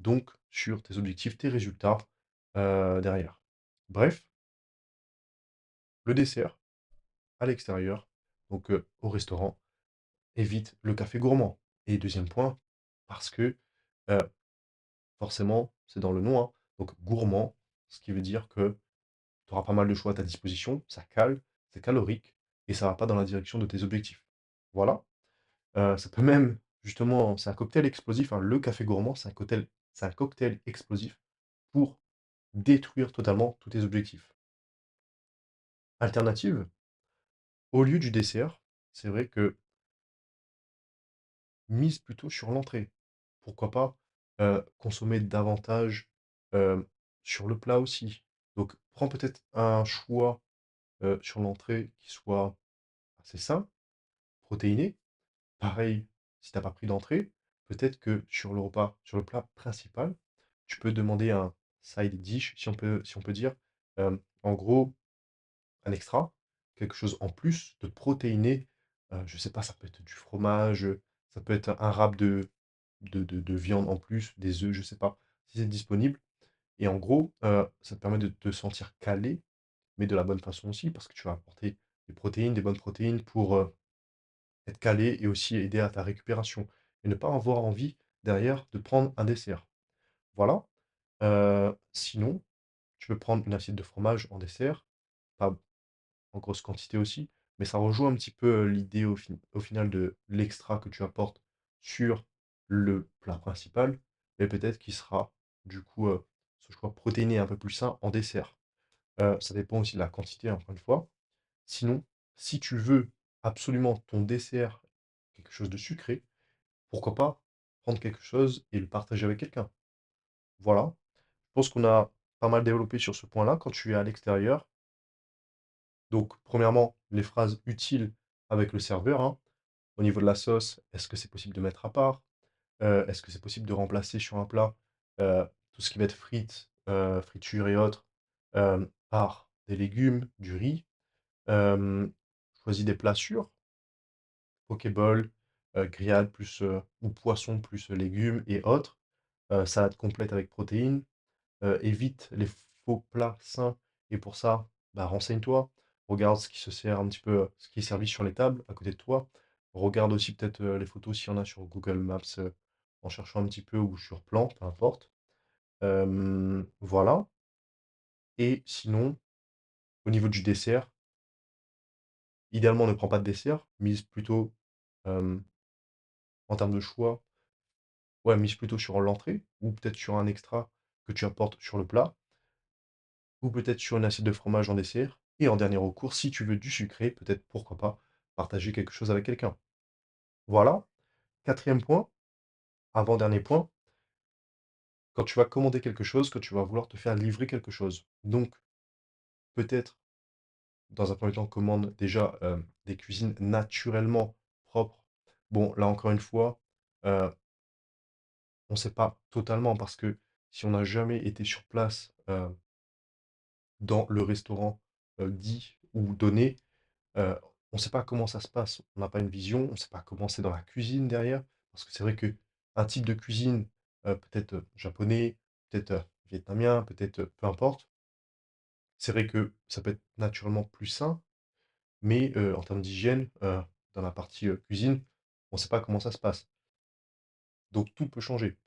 donc sur tes objectifs, tes résultats derrière. Bref, le dessert à l'extérieur, donc au restaurant, évite le café gourmand. Et deuxième point, parce que euh, forcément, c'est dans le nom, hein, donc gourmand, ce qui veut dire que tu auras pas mal de choix à ta disposition, ça cale, c'est calorique, et ça va pas dans la direction de tes objectifs. Voilà. Ça peut même, justement, c'est un cocktail explosif, hein, le café gourmand, c'est un cocktail explosif pour détruire totalement tous tes objectifs. Alternative, au lieu du dessert, c'est vrai que mise plutôt sur l'entrée. Pourquoi pas consommer davantage euh, sur le plat aussi. Donc, prends peut-être un choix sur l'entrée qui soit assez sain, protéiné. Pareil, si t'as pas pris d'entrée, peut-être que sur le repas, sur le plat principal, tu peux demander un side dish, si on peut dire. En gros, un extra, quelque chose en plus de protéiné. Je sais pas, ça peut être du fromage, ça peut être un wrap de viande en plus, des œufs, je sais pas, si c'est disponible. Et en gros, ça te permet de te sentir calé, mais de la bonne façon aussi, parce que tu vas apporter des protéines, des bonnes protéines pour être calé et aussi aider à ta récupération. Et ne pas avoir envie derrière de prendre un dessert. Voilà. Sinon, tu peux prendre une assiette de fromage en dessert, pas en grosse quantité aussi, mais ça rejoint un petit peu l'idée au final de l'extra que tu apportes sur le plat principal, et peut-être qu'il sera du coup ce choix protéiné un peu plus sain en dessert. Ça dépend aussi de la quantité, encore une fois. Sinon, si tu veux absolument ton dessert, quelque chose de sucré, pourquoi pas prendre quelque chose et le partager avec quelqu'un. Voilà. Je pense qu'on a pas mal développé sur ce point-là quand tu es à l'extérieur. Donc, premièrement, les phrases utiles avec le serveur, hein. Au niveau de la sauce, est-ce que c'est possible de mettre à part? Est-ce que c'est possible de remplacer sur un plat tout ce qui va être frites, friture et autres, par des légumes, du riz? Euh, Choisis des plats sûrs, pokéball, grillade plus, ou poisson plus légumes et autres. Salade complète avec protéines. Évite les faux plats sains et pour ça, bah, renseigne-toi. Regarde ce qui se sert un petit peu, ce qui est servi sur les tables à côté de toi. Regarde aussi peut-être les photos s'il y en a sur Google Maps en cherchant un petit peu ou sur plan, peu importe. Voilà. Et sinon, au niveau du dessert, idéalement ne prends pas de dessert, mise plutôt euh, en termes de choix, ouais, mise plutôt sur l'entrée ou peut-être sur un extra que tu apportes sur le plat. Ou peut-être sur une assiette de fromage en dessert. Et en dernier recours, si tu veux du sucré, peut-être pourquoi pas partager quelque chose avec quelqu'un. Voilà. Quatrième point, avant-dernier point, quand tu vas commander quelque chose, quand tu vas vouloir te faire livrer quelque chose. Donc, peut-être, dans un premier temps, commande déjà des cuisines naturellement propres. Bon, là encore une fois, euh, on ne sait pas totalement parce que si on n'a jamais été sur place dans le restaurant dit ou donné, Heu, on ne sait pas comment ça se passe. On n'a pas une vision, on ne sait pas comment c'est dans la cuisine derrière. Parce que c'est vrai qu'un type de cuisine, peut-être, japonais, peut-être, vietnamien, peut-être, peu importe, c'est vrai que ça peut être naturellement plus sain, mais, en termes d'hygiène, dans la partie, cuisine, on ne sait pas comment ça se passe. Donc tout peut changer.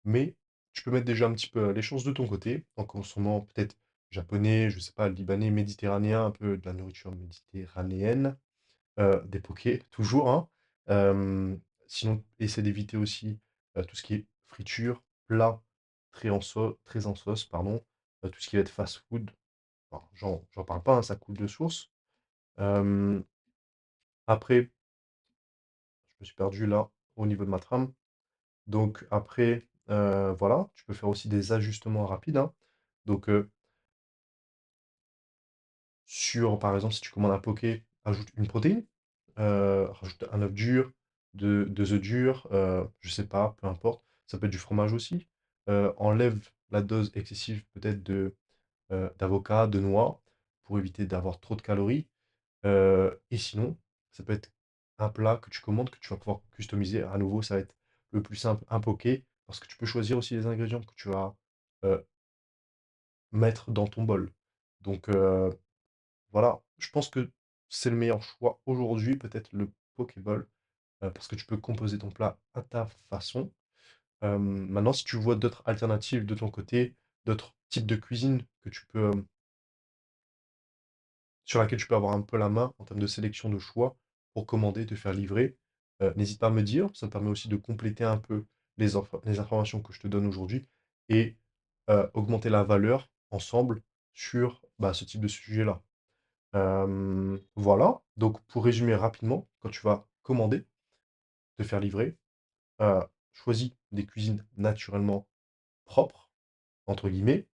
Mais tu peux mettre déjà un petit peu, les choses de ton côté, en consommant peut-être japonais, je sais pas, libanais, méditerranéen, un peu de la nourriture méditerranéenne. Des pokés, toujours, hein. Sinon, essaie d'éviter aussi, tout ce qui est friture, plat très en sauce, pardon, tout ce qui va être fast-food. Enfin, j'en parle pas, hein, ça coule de source. Hem, Après, je me suis perdu là, au niveau de ma trame. Donc après, voilà, tu peux faire aussi des ajustements rapides, hein. Donc, par exemple, si tu commandes un poké, ajoute une protéine, rajoute un œuf dur, 2 œufs durs, je sais pas, peu importe. Ça peut être du fromage aussi. Enlève la dose excessive peut-être d'avocat, de noix, pour éviter d'avoir trop de calories. Et sinon, ça peut être un plat que tu commandes, que tu vas pouvoir customiser. À nouveau, ça va être le plus simple, un poké. parce que tu peux choisir aussi les ingrédients que tu vas euh, mettre dans ton bol. Donc voilà, je pense que c'est le meilleur choix aujourd'hui, peut-être le Pokéball, parce que tu peux composer ton plat à ta façon. Maintenant, si tu vois d'autres alternatives de ton côté, d'autres types de cuisine que tu peux, sur laquelle tu peux avoir un peu la main en termes de sélection de choix pour commander, te faire livrer, n'hésite pas à me dire. Ça me permet aussi de compléter un peu les informations que je te donne aujourd'hui et augmenter la valeur ensemble sur bah, ce type de sujet-là. Voilà, donc pour résumer rapidement, quand tu vas commander, te faire livrer, choisis des cuisines naturellement propres, entre guillemets,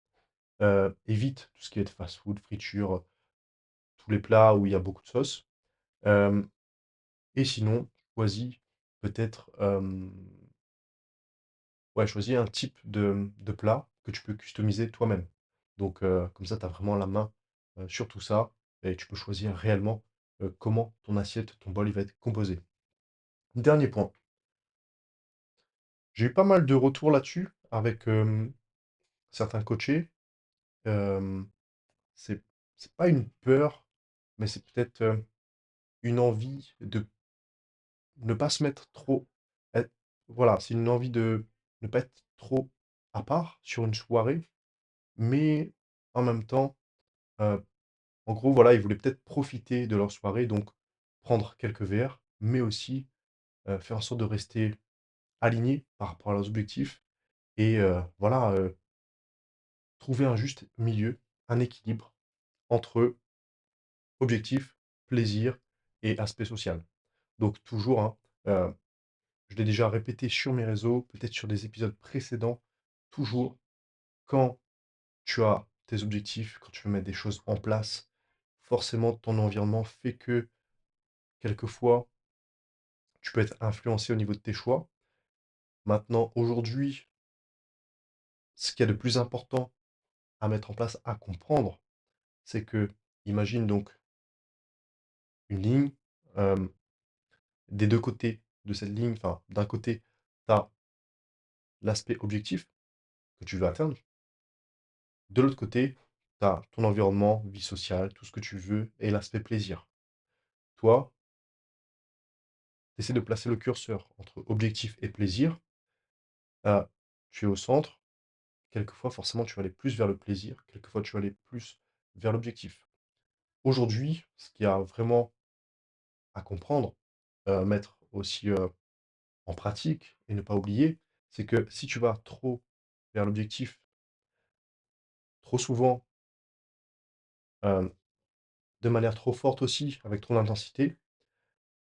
évite tout ce qui est fast-food, friture, tous les plats où il y a beaucoup de sauce. Euh, et sinon, choisis peut-être, ouais, choisis un type de plat que tu peux customiser toi-même. Donc, comme ça, tu as vraiment la main sur tout ça et tu peux choisir réellement comment ton assiette, ton bol, il va être composé. Dernier point. J'ai eu pas mal de retours là-dessus avec certains coachés. Euh, c'est, c'est pas une peur, mais c'est peut-être une envie de ne pas se mettre trop. être- Voilà, c'est une envie de ne pas être trop à part sur une soirée, mais en même temps, euh, en gros, voilà, ils voulaient peut-être profiter de leur soirée, donc prendre quelques verres, mais aussi faire en sorte de rester alignés par rapport à leurs objectifs et voilà, trouver un juste milieu, un équilibre entre objectif, plaisir et aspect social. Donc toujours, hein, euh, je l'ai déjà répété sur mes réseaux, peut-être sur des épisodes précédents, toujours quand tu as tes objectifs, quand tu veux mettre des choses en place, forcément ton environnement fait que quelquefois tu peux être influencé au niveau de tes choix. Maintenant, aujourd'hui, ce qu'il y a de plus important à mettre en place, à comprendre, c'est que, imagine donc une ligne, euh, des deux côtés de cette ligne, enfin, d'un côté, tu as l'aspect objectif que tu veux atteindre, de l'autre côté, tu as ton environnement, vie sociale, tout ce que tu veux, et l'aspect plaisir. Toi, tu essaies de placer le curseur entre objectif et plaisir. Ah, tu es au centre. Quelquefois, forcément, tu vas aller plus vers le plaisir. Quelquefois, tu vas aller plus vers l'objectif. Aujourd'hui, ce qu'il y a vraiment à comprendre, mettre aussi en pratique et ne pas oublier, c'est que si tu vas trop vers l'objectif, trop souvent, euh, de manière trop forte aussi, avec trop d'intensité,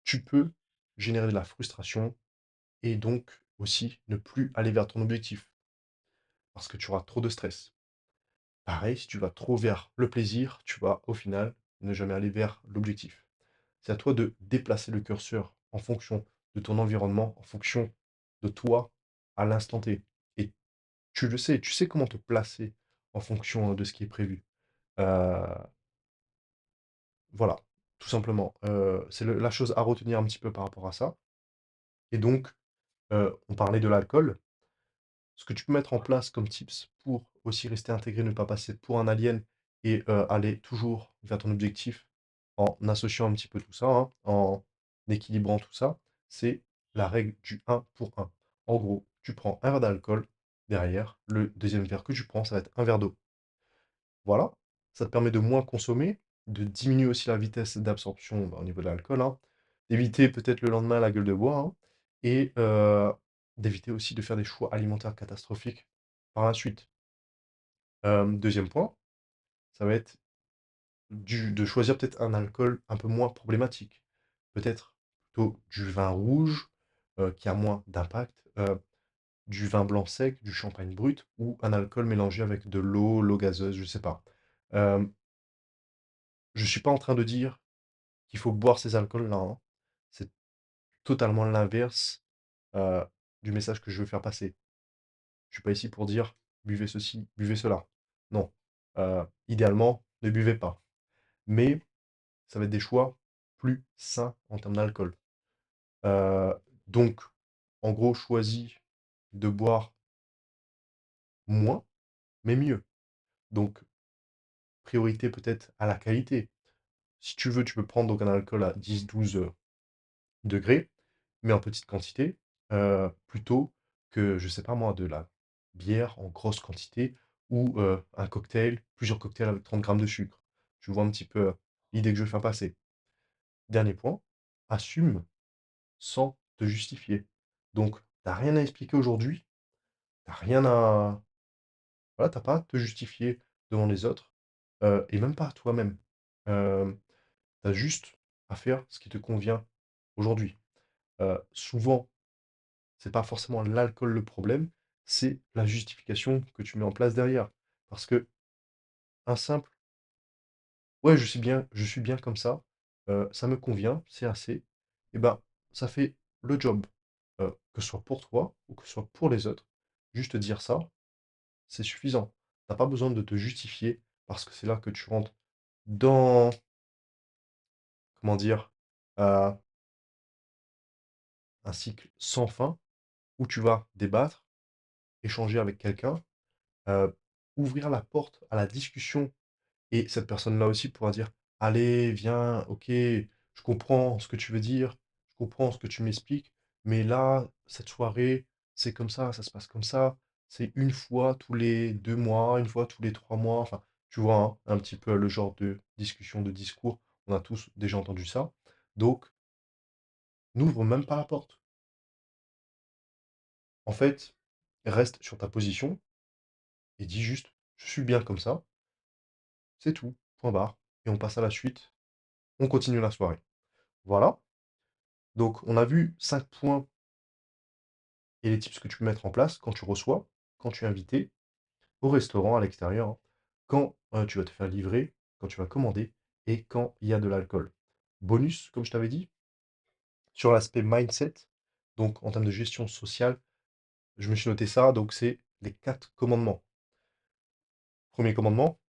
tu peux générer de la frustration et donc aussi ne plus aller vers ton objectif parce que tu auras trop de stress. Pareil, si tu vas trop vers le plaisir, tu vas au final ne jamais aller vers l'objectif. C'est à toi de déplacer le curseur en fonction de ton environnement, en fonction de toi à l'instant T. Et tu le sais, tu sais comment te placer en fonction de ce qui est prévu. Euh, voilà, tout simplement. C'est la chose à retenir un petit peu par rapport à ça. Et donc, on parlait de l'alcool. Ce que tu peux mettre en place comme tips pour aussi rester intégré, ne pas passer pour un alien et aller toujours vers ton objectif en associant un petit peu tout ça, hein, en équilibrant tout ça, c'est la règle du un pour un. En gros, tu prends un verre d'alcool, derrière, le deuxième verre que tu prends, ça va être un verre d'eau. Voilà, ça te permet de moins consommer, de diminuer aussi la vitesse d'absorption bah, au niveau de l'alcool, hein, d'éviter peut-être le lendemain la gueule de bois, hein, et d'éviter aussi de faire des choix alimentaires catastrophiques par la suite. Deuxième point, ça va être de choisir peut-être un alcool un peu moins problématique. Peut-être plutôt du vin rouge qui a moins d'impact, du vin blanc sec, du champagne brut ou un alcool mélangé avec de l'eau gazeuse, je sais pas. Euh, je suis pas en train de dire qu'il faut boire ces alcools-là, hein. C'est totalement l'inverse euh, du message que je veux faire passer. Je suis pas ici pour dire buvez ceci, buvez cela. Non. Idéalement, ne buvez pas. Mais ça va être des choix plus sains en termes d'alcool. Euh, donc, en gros, choisis. de boire moins, mais mieux. Donc, priorité peut-être à la qualité. Si tu veux, tu peux prendre donc un alcool à 10-12 degrés, mais en petite quantité, plutôt que, je sais pas moi, de la bière en grosse quantité ou un cocktail, plusieurs cocktails avec 30 grammes de sucre. Tu vois un petit peu l'idée que je veux faire passer. Dernier point, assume sans te justifier. Donc, t'as rien à expliquer aujourd'hui, t'as rien à... Voilà, t'as pas à te justifier devant les autres, et même pas à toi-même. Euh, T'as juste à faire ce qui te convient aujourd'hui. Souvent, c'est pas forcément l'alcool le problème, c'est la justification que tu mets en place derrière. Parce que un simple, ouais, je suis bien comme ça me convient, c'est assez, et ben, ça fait le job. Que ce soit pour toi ou que ce soit pour les autres. Juste dire ça, c'est suffisant. T'as pas besoin de te justifier parce que c'est là que tu rentres dans, comment dire, euh, un cycle sans fin où tu vas débattre, échanger avec quelqu'un, euh, ouvrir la porte à la discussion. Et cette personne-là aussi pourra dire, allez, viens, ok, je comprends ce que tu veux dire, je comprends ce que tu m'expliques, mais là, cette soirée, c'est comme ça se passe comme ça, c'est une fois tous les 2 mois, une fois tous les 3 mois, enfin, tu vois, hein, un petit peu le genre de discussion, de discours, on a tous déjà entendu ça. Donc, n'ouvre même pas la porte. En fait, reste sur ta position et dis juste, je suis bien comme ça, c'est tout, point barre, et on passe à la suite, on continue la soirée. Voilà. Donc, on a vu 5 points et les tips que tu peux mettre en place quand tu reçois, quand tu es invité, au restaurant, à l'extérieur, hein, quand tu vas te faire livrer, quand tu vas commander et quand il y a de l'alcool. Bonus, comme je t'avais dit, sur l'aspect mindset, donc en termes de gestion sociale, je me suis noté ça, donc c'est les 4 commandements. Premier commandement,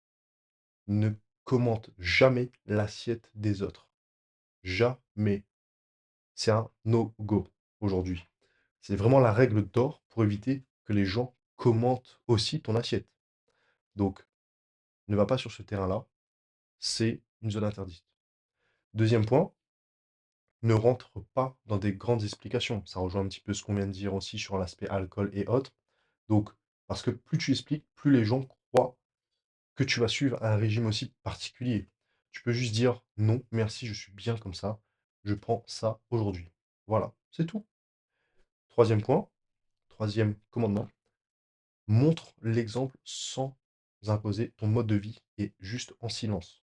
ne commente jamais l'assiette des autres. Jamais. C'est un no-go aujourd'hui. C'est vraiment la règle d'or pour éviter que les gens commentent aussi ton assiette. Donc, ne va pas sur ce terrain-là, c'est une zone interdite. Deuxième point, ne rentre pas dans des grandes explications. Ça rejoint un petit peu ce qu'on vient de dire aussi sur l'aspect alcool et autres. Donc, parce que plus tu expliques, plus les gens croient que tu vas suivre un régime aussi particulier. Tu peux juste dire non, merci, je suis bien comme ça, je prends ça aujourd'hui. Voilà, c'est tout. Troisième point, troisième commandement, montre l'exemple sans imposer ton mode de vie et juste en silence.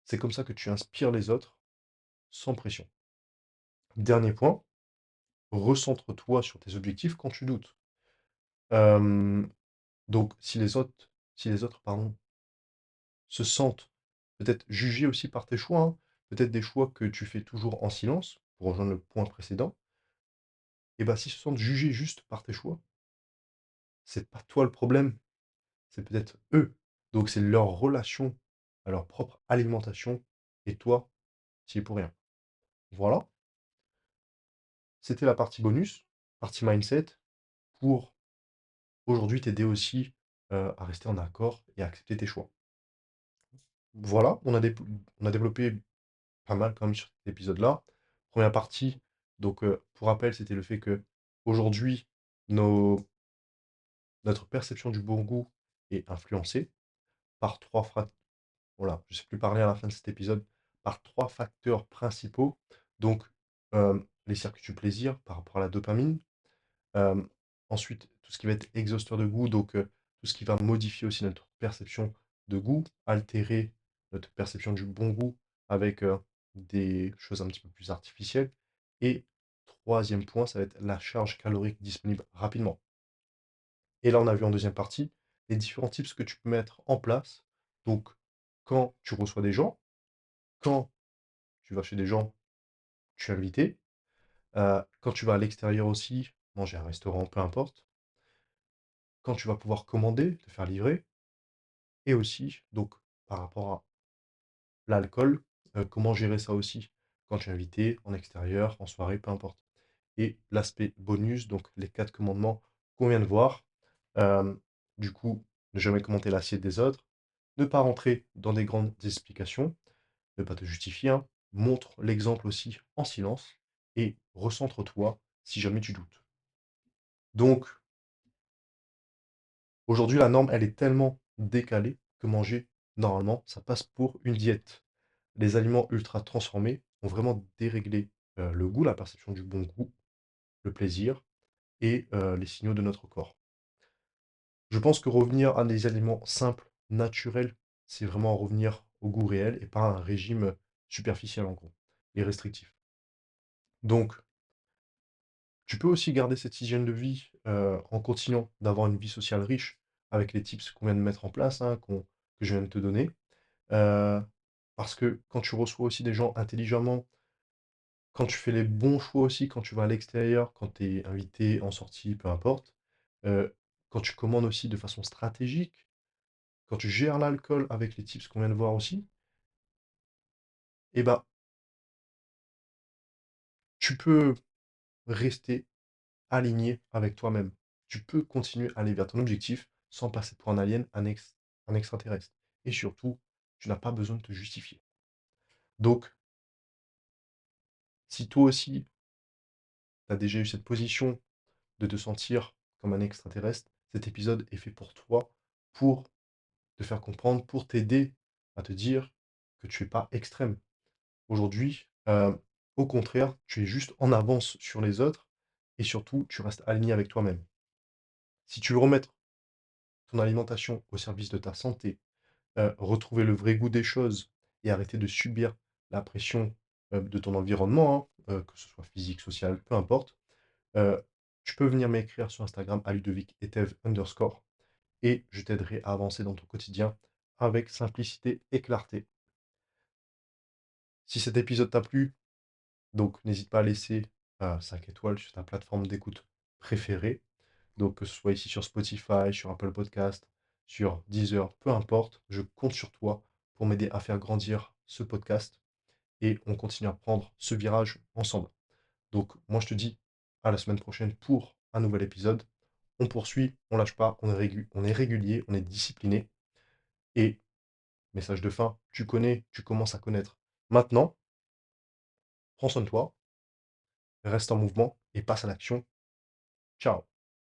C'est comme ça que tu inspires les autres sans pression. Dernier point, recentre-toi sur tes objectifs quand tu doutes. Euh, donc, si les autres, pardon, se sentent peut-être jugés aussi par tes choix, hein, peut-être des choix que tu fais toujours en silence, pour rejoindre le point précédent, et bien s'ils se sentent jugés juste par tes choix, c'est pas toi le problème, c'est peut-être eux. Donc c'est leur relation à leur propre alimentation, et toi, tu y es pour rien. Voilà, c'était la partie bonus, partie mindset, pour aujourd'hui t'aider aussi à rester en accord et à accepter tes choix. Voilà, on a développé pas mal quand même sur cet épisode-là. Première partie, donc pour rappel, c'était le fait que aujourd'hui, nos, notre perception du bon goût est influencée par voilà, je ne sais plus parler à la fin de cet épisode, par 3 facteurs principaux. Donc, les circuits du plaisir par rapport à la dopamine. Euh, Ensuite, tout ce qui va être exhausteur de goût, donc tout ce qui va modifier aussi notre perception de goût, altérer notre perception du bon goût avec des choses un petit peu plus artificielles. Et troisième point, ça va être la charge calorique disponible rapidement. Et là, on a vu en deuxième partie les différents tips que tu peux mettre en place. Donc, quand tu reçois des gens, quand tu vas chez des gens, tu es invité, quand tu vas à l'extérieur aussi, manger à un restaurant, peu importe, quand tu vas pouvoir commander, te faire livrer, et aussi, donc, par rapport à l'alcool, comment gérer ça aussi quand tu es invité, en extérieur, en soirée, peu importe. Et l'aspect bonus, donc les 4 commandements qu'on vient de voir. Euh, du coup, ne jamais commenter l'assiette des autres, ne pas rentrer dans des grandes explications, ne pas te justifier, hein. Montre l'exemple aussi en silence et recentre-toi si jamais tu doutes. Donc, aujourd'hui, la norme, elle est tellement décalée que manger, normalement, ça passe pour une diète. Les aliments ultra transformés ont vraiment déréglé le goût, la perception du bon goût, le plaisir et les signaux de notre corps. Je pense que revenir à des aliments simples, naturels, c'est vraiment revenir au goût réel et pas à un régime superficiel en gros et restrictif. Donc, tu peux aussi garder cette hygiène de vie en continuant d'avoir une vie sociale riche avec les tips qu'on vient de mettre en place, hein, que je viens de te donner. Euh, Parce que quand tu reçois aussi des gens intelligemment, quand tu fais les bons choix aussi, quand tu vas à l'extérieur, quand tu es invité en sortie, peu importe, euh, quand tu commandes aussi de façon stratégique, quand tu gères l'alcool avec les tips qu'on vient de voir aussi, eh ben, tu peux rester aligné avec toi-même. Tu peux continuer à aller vers ton objectif sans passer pour un alien, un extraterrestre. Et surtout, tu n'as pas besoin de te justifier. Donc, si toi aussi, tu as déjà eu cette position de te sentir comme un extraterrestre, cet épisode est fait pour toi, pour te faire comprendre, pour t'aider à te dire que tu n'es pas extrême. Aujourd'hui, au contraire, tu es juste en avance sur les autres et surtout, tu restes aligné avec toi-même. Si tu veux remettre ton alimentation au service de ta santé, retrouver le vrai goût des choses et arrêter de subir la pression de ton environnement, hein, que ce soit physique, social, peu importe, euh, tu peux venir m'écrire sur Instagram à Ludovic Etev underscore et je t'aiderai à avancer dans ton quotidien avec simplicité et clarté. Si cet épisode t'a plu, donc n'hésite pas à laisser 5 étoiles sur ta plateforme d'écoute préférée. Donc que ce soit ici sur Spotify, sur Apple Podcast, sur Deezer, peu importe, je compte sur toi pour m'aider à faire grandir ce podcast et on continue à prendre ce virage ensemble. Donc moi je te dis à la semaine prochaine pour un nouvel épisode. On poursuit, on lâche pas, on est régulier, on est discipliné. Et message de fin, tu connais, tu commences à connaître. Maintenant, prends soin de toi, reste en mouvement et passe à l'action. Ciao.